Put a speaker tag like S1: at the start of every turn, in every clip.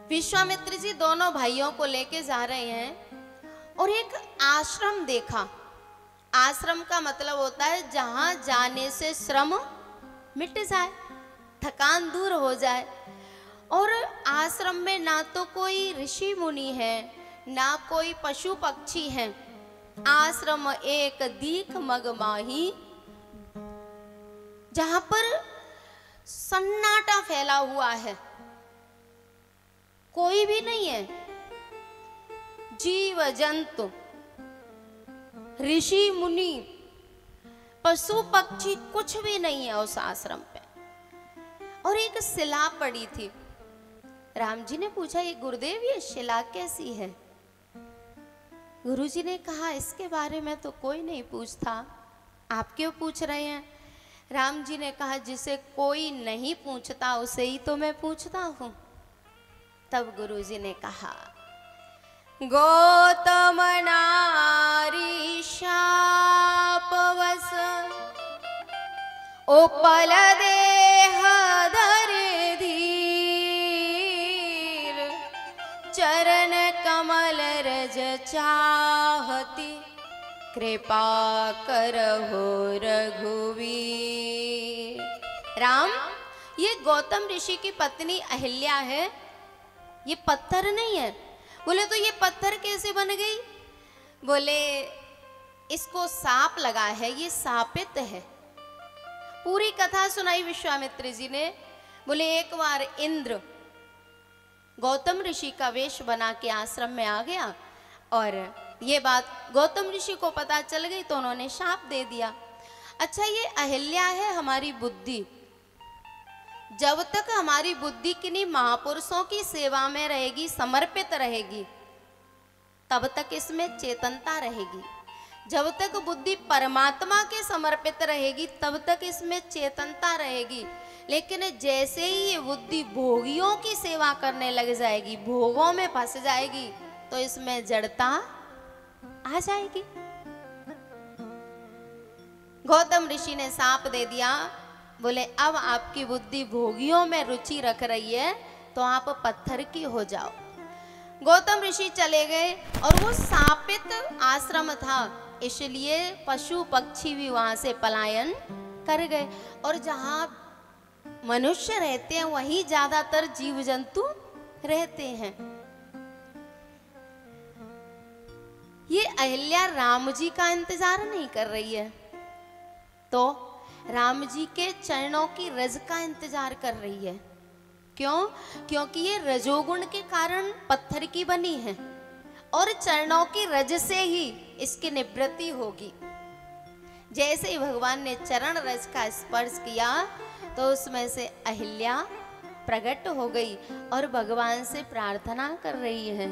S1: विश्वामित्र जी दोनों भाइयों को लेके जा रहे हैं और एक आश्रम देखा। आश्रम का मतलब होता है जहां जाने से श्रम मिट जाए, थकान दूर हो जाए। और आश्रम में ना तो कोई ऋषि मुनि है, ना कोई पशु पक्षी हैं। आश्रम एक दीख मगमाही, जहां पर सन्नाटा फैला हुआ है, कोई भी नहीं है। जीव जंतु, ऋषि मुनि, पशु पक्षी कुछ भी नहीं है उस आश्रम पे। और एक शिला पड़ी थी। राम जी ने पूछा, ये गुरुदेव ये शिला कैसी है? गुरुजी ने कहा, इसके बारे में तो कोई नहीं पूछता, आप क्यों पूछ रहे हैं? राम जी ने कहा, जिसे कोई नहीं पूछता उसे ही तो मैं पूछता हूं। तब गुरुजी ने कहा, गौतम नारी शापवश उपल देह धर धीर, चरण कमल रज चाहती, कृपा करहो रघुवीर। राम, ये गौतम ऋषि की पत्नी अहिल्या है, ये पत्थर नहीं है। बोले तो ये पत्थर कैसे बन गई? बोले इसको सांप लगा है, ये शापित है। पूरी कथा सुनाई विश्वामित्र जी ने। बोले एक बार इंद्र गौतम ऋषि का वेश बना के आश्रम में आ गया और ये बात गौतम ऋषि को पता चल गई तो उन्होंने शाप दे दिया। अच्छा, ये अहिल्या है हमारी बुद्धि। जब तक हमारी बुद्धि किन्हीं महापुरुषों की सेवा में रहेगी, समर्पित रहेगी, तब तक इसमें चेतनता रहेगी। जब तक बुद्धि परमात्मा के समर्पित रहेगी, तब तक इसमें चेतनता रहेगी। लेकिन जैसे ही ये बुद्धि भोगियों की सेवा करने लग जाएगी, भोगों में फंस जाएगी, तो इसमें जड़ता आ जाएगी। गौतम ऋषि ने शाप दे दिया। बोले अब आपकी बुद्धि भोगियों में रुचि रख रही है तो आप पत्थर की हो जाओ। गौतम ऋषि चले गए और वो शापित आश्रम था, इसलिए पशु पक्षी भी वहां से पलायन कर गए। और जहां मनुष्य रहते हैं वहीं ज्यादातर जीव जंतु रहते हैं। ये अहिल्या राम जी का इंतजार नहीं कर रही है, तो राम जी के चरणों की रज का इंतजार कर रही है। क्यों? क्योंकि ये रजोगुण के कारण पत्थर की बनी है और चरणों की रज से ही इसकी निवृत्ति होगी। जैसे ही भगवान ने चरण रज का स्पर्श किया तो उसमें से अहिल्या प्रकट हो गई और भगवान से प्रार्थना कर रही है,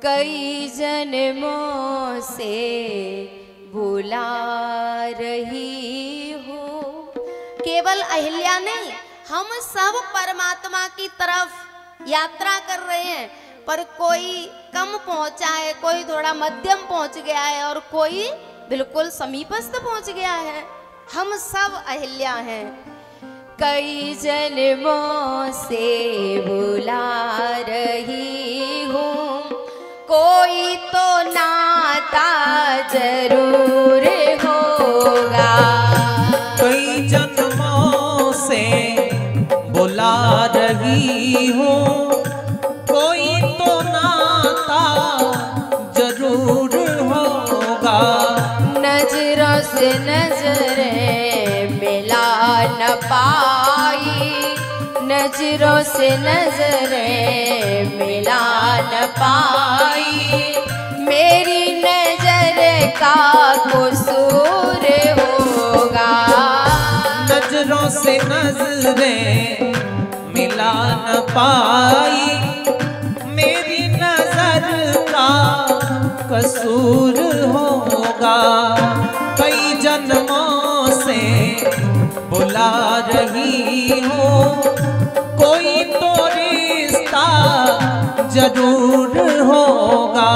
S1: कई जन्मों से बुला रही हो। केवल अहिल्या नहीं, हम सब परमात्मा की तरफ यात्रा कर रहे हैं, पर कोई कम पहुंचा है, कोई थोड़ा मध्यम पहुंच गया है और कोई बिल्कुल समीपस्थ पहुंच गया है। हम सब अहिल्या हैं। कई जन्मों से बुला रही हूँ, कोई तो नाता जरूर होगा।
S2: कई जन्मों से बुला रही हूँ, कोई तो नाता जरूर होगा।
S1: नजरों से नजरें मिला न पाई, नजरों से नजरें मिला न पाई, मेरी नजर का कसूर होगा।
S2: नजरों से नजरें मिला न पाई, मेरी नजर का कसूर होगा। कई जन्मों से बुला रही हूँ, कोई तो रिश्ता जरूर होगा।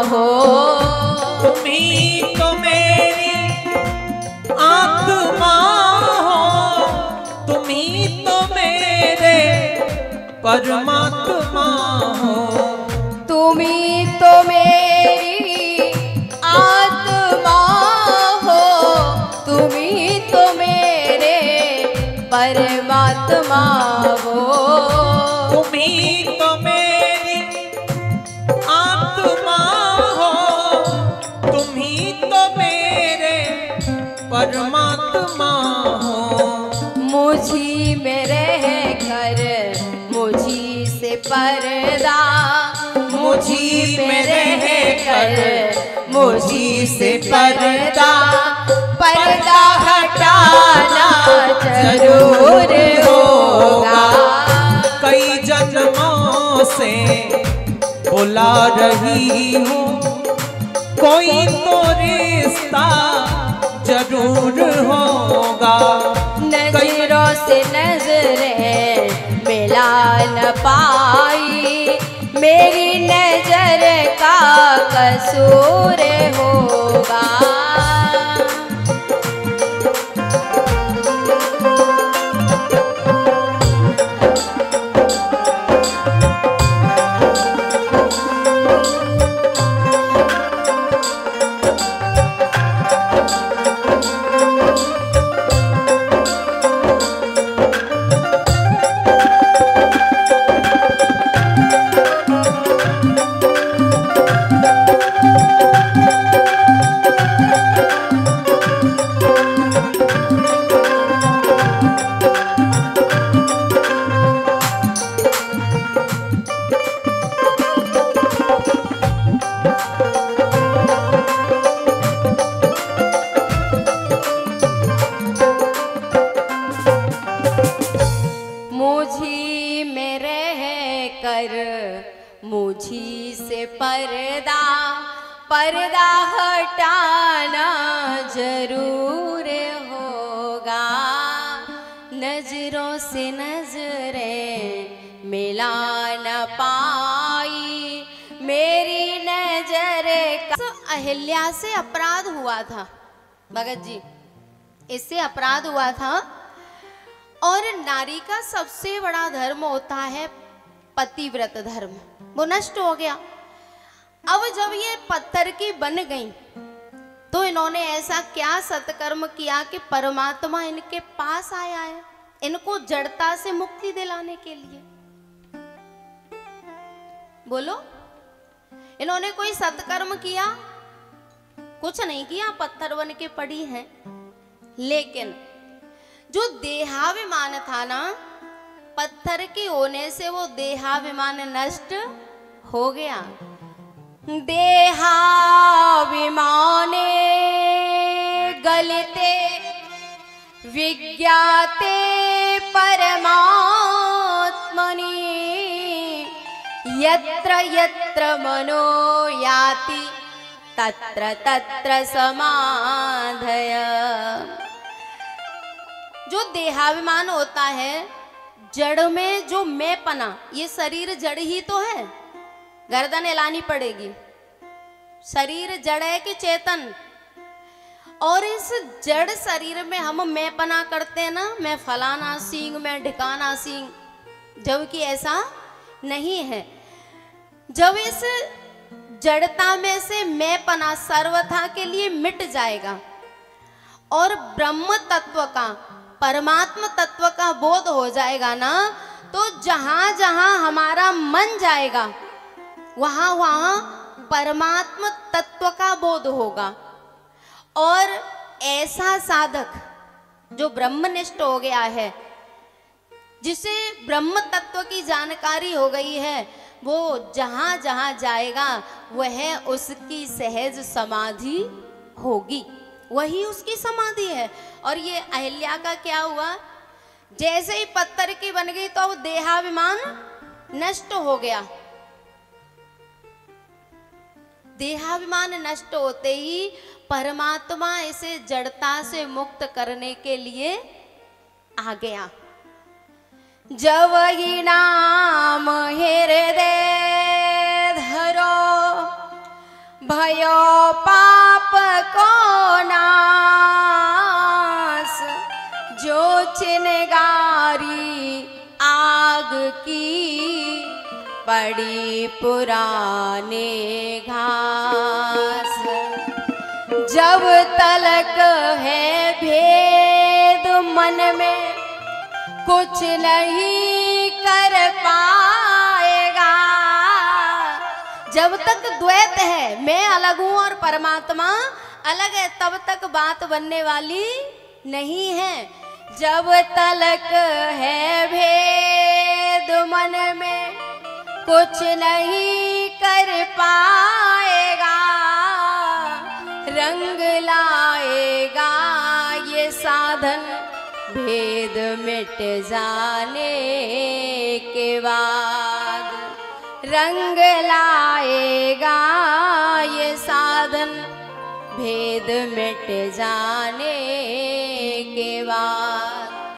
S1: हो।
S2: तुम ही तो मेरी आत्मा हो, तुम ही तो मेरे परमात्मा हो।
S1: तुम ही तो मेरी आत्मा हो, तुम ही तो मेरे परमात्मा हो।
S2: तुम ही तो मेरी आत्मा हो, तुम ही तो मेरे परमात्मा हो।
S1: मुझी में रह कर मुझी से पर्दा, मुझी में रह कर मुझी से पर्दा, पर्दा हटाना जरूर होगा।
S2: कई जन्मों से बुला रही हूँ, कोई तो रिश्ता जरूर होगा।
S1: नजरों से नजरें मिला न पाई, मेरी नजर का कसूर होगा। मुझी में रह कर मुझी से पर्दा, पर्दा हटाना जरूर होगा। नजरों से नजरें मिला न पाई, मेरी नजर का। तो अहिल्या से अपराध हुआ था भगत जी, इससे अपराध हुआ था। और नारी का सबसे बड़ा धर्म होता है पतिव्रत धर्म, वो नष्ट हो गया। अब जब ये पत्थर की बन गई तो इन्होंने ऐसा क्या सत्कर्म किया कि परमात्मा इनके पास आया है, इनको जड़ता से मुक्ति दिलाने के लिए। बोलो, इन्होंने कोई सत्कर्म किया? कुछ नहीं किया, पत्थर बन के पड़ी हैं। लेकिन जो देहाभिमान था ना, पत्थर के होने से वो देहाभिमान नष्ट हो गया। देहाभिमाने गलिते विज्ञाते परमात्मनि, यत्र यत्र मनो याति तत्र तत्र समाधय। जो देहाभिमान होता है, जड़ में जो मैंपना, ये शरीर जड़ ही तो है, गर्दन हिलानी पड़ेगी। शरीर जड़ है कि चेतन? और इस जड़ शरीर में हम मैंपना करते हैं ना, मैं फलाना सींग, मैं ढिकाना सींग, जबकि ऐसा नहीं है। जब इस जड़ता में से मैंपना सर्वथा के लिए मिट जाएगा और ब्रह्म तत्व का, परमात्म तत्व का बोध हो जाएगा ना, तो जहां जहां हमारा मन जाएगा वहां वहां परमात्म तत्व का बोध होगा। और ऐसा साधक जो ब्रह्मनिष्ठ हो गया है, जिसे ब्रह्म तत्व की जानकारी हो गई है, वो जहां जहां जाएगा वह उसकी सहज समाधि होगी, वही उसकी समाधि है। और ये अहिल्या का क्या हुआ? जैसे ही पत्थर की बन गई तो अब देहाभिमान नष्ट हो गया। देहाभिमान नष्ट होते ही परमात्मा इसे जड़ता से मुक्त करने के लिए आ गया। जब ही नाम हृदय धरो भयो पाप को नाश, जो चिनगारी आग की पड़ी पुराने घास। जब तलक है भेद मन में कुछ नहीं कर पाएगा। जब तक द्वैत है, मैं अलग हूं और परमात्मा अलग है, तब तक बात बनने वाली नहीं है। जब तलक है भेद मन में कुछ नहीं कर पाएगा। रंग लाएगा ये साधन भेद मिट जाने के बाद। रंग लाएगा ये साधन भेद मिट जाने के बाद।